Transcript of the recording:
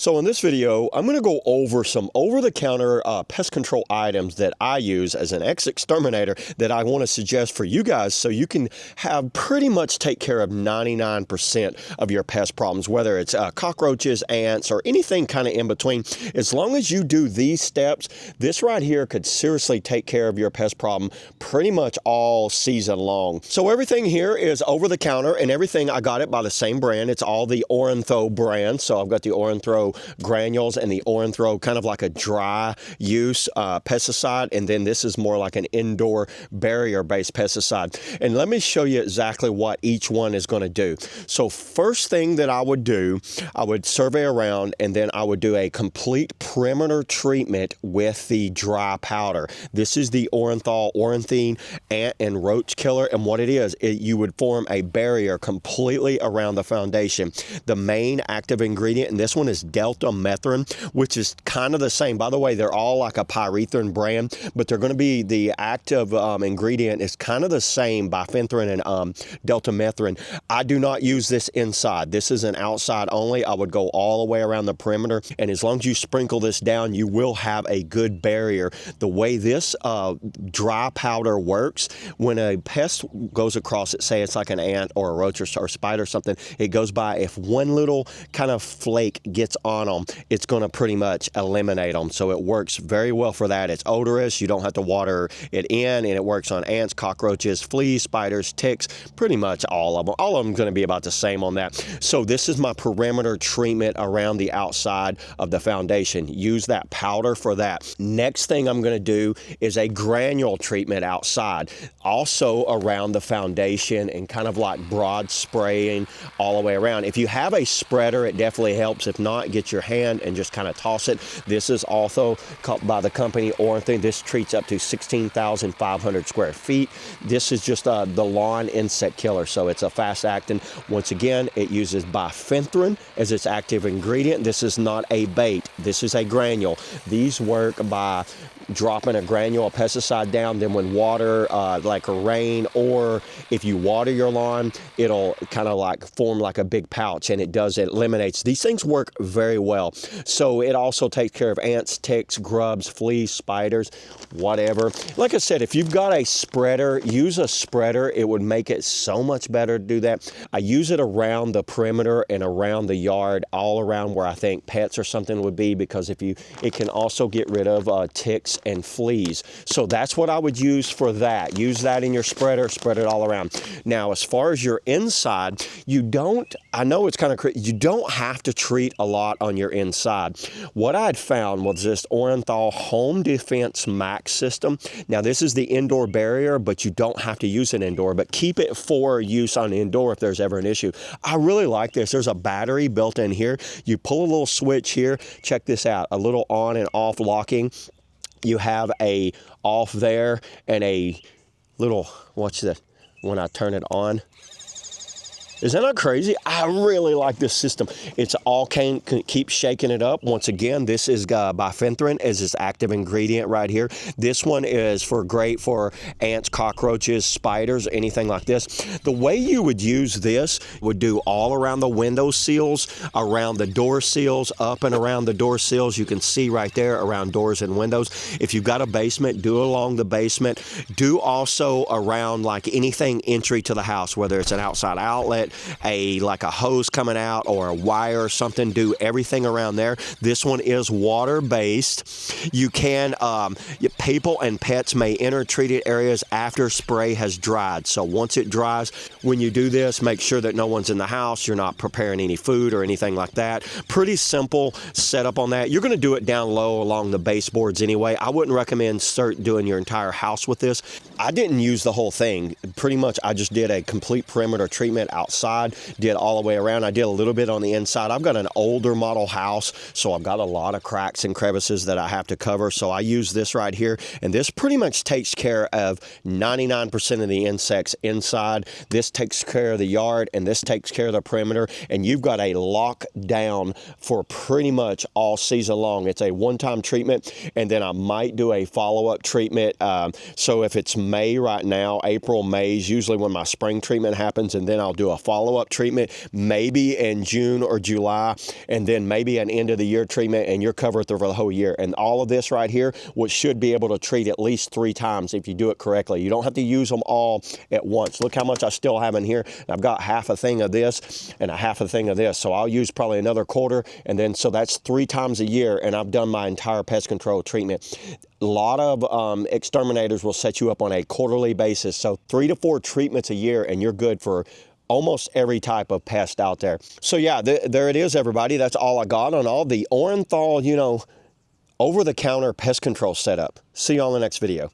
So in this video, I'm going to go over some over-the-counter pest control items that I use as an ex-exterminator that I want to suggest for you guys so you can have pretty much take care of 99% of your pest problems, whether it's cockroaches, ants, or anything kind of in between. As long as you do these steps, this right here could seriously take care of your pest problem pretty much all season long. So everything here is over-the-counter, and everything, I got it by the same brand. It's all the Ortho brand, so I've got the Ortho granules and the Ortho kind of like a dry use pesticide, and then this is more like an indoor barrier based pesticide. And let me show you exactly what each one is going to do. So first thing that I would do, I would survey around, and then I would do a complete perimeter treatment with the dry powder. This is the Ornithine ant and roach killer, and what it is, you would form a barrier completely around the foundation. The main active ingredient in this one is deltamethrin, which is kind of the same. By the way, they're all like a pyrethrin brand, but they're going to be the active ingredient is kind of the same, bifenthrin and deltamethrin. I do not use this inside. This is an outside only. I would go all the way around the perimeter, and as long as you sprinkle this down, you will have a good barrier. The way this dry powder works, when a pest goes across it, say it's like an ant or a roach or spider or something, it goes by. If one little kind of flake gets on them, it's going to pretty much eliminate them. So it works very well for that. It's odorous. You don't have to water it in, and it works on ants, cockroaches, fleas, spiders, ticks, pretty much all of them. All of them going to be about the same on that. So this is my perimeter treatment around the outside of the foundation. Use that powder for that. Next thing I'm going to do is a granule treatment outside, also around the foundation, and kind of like broad spraying all the way around. If you have a spreader, it definitely helps. If not, get your hand and just kind of toss it. This is also by the company Ortho. This treats up to 16,500 square feet. This is just the lawn insect killer, so it's a fast acting. Once again, it uses bifenthrin as its active ingredient. This is not a bait. This is a granule. These work by dropping a granule of pesticide down, then when water, like a rain, or if you water your lawn, it'll kind of like form like a big pouch, and it eliminates. These things work very well. So it also takes care of ants, ticks, grubs, fleas, spiders, whatever. Like I said, if you've got a spreader, use a spreader. It would make it so much better to do that. I use it around the perimeter and around the yard, all around where I think pets or something would be, because it can also get rid of ticks and fleas. So that's what I would use for that. Use that in your spreader, spread it all around. Now, as far as your inside, I know it's kind of crazy, you don't have to treat a lot on your inside. What I'd found was this Ortho Home Defense Max system. Now, this is the indoor barrier, but you don't have to use it indoor, but keep it for use on indoor if there's ever an issue. I really like this. There's a battery built in here. You pull a little switch here. Check this out, a little on and off locking. You have a off there and a little, watch that, when I turn it on. Is that not crazy? I really like this system. It's all keep shaking it up. Once again, this is bifenthrin as its active ingredient right here. This one is great for ants, cockroaches, spiders, anything like this. The way you would use this would do all around the window sills, around the door sills, up and around the door sills. You can see right there around doors and windows. If you've got a basement, do along the basement. Do also around like anything entry to the house, whether it's an outside outlet, like a hose coming out or a wire or something. Do everything around there. This one is water based. You can people and pets may enter treated areas after spray has dried. So once it dries, when you do this, make sure that no one's in the house. You're not preparing any food or anything like that. Pretty simple setup on that. You're going to do it down low along the baseboards anyway. I wouldn't recommend doing your entire house with this. I didn't use the whole thing. Pretty much I just did a complete perimeter treatment outside, did all the way around. I did a little bit on the inside. I've got an older model house, so I've got a lot of cracks and crevices that I have to cover. So I use this right here, and this pretty much takes care of 99% of the insects inside. This takes care of the yard, and this takes care of the perimeter, and you've got a lockdown for pretty much all season long. It's a one-time treatment, and then I might do a follow-up treatment. So if it's May right now, April, May is usually when my spring treatment happens, and then I'll do a follow-up treatment, maybe in June or July, and then maybe an end of the year treatment, and you're covered through the whole year. And all of this right here, which should be able to treat at least 3 times if you do it correctly. You don't have to use them all at once. Look how much I still have in here. I've got half a thing of this and a half a thing of this. So I'll use probably another quarter, and then so that's 3 times a year, and I've done my entire pest control treatment. A lot of exterminators will set you up on a quarterly basis. So 3 to 4 treatments a year, and you're good for almost every type of pest out there. So yeah, there it is, everybody. That's all I got on all the Ortho, over-the-counter pest control setup. See you on the next video.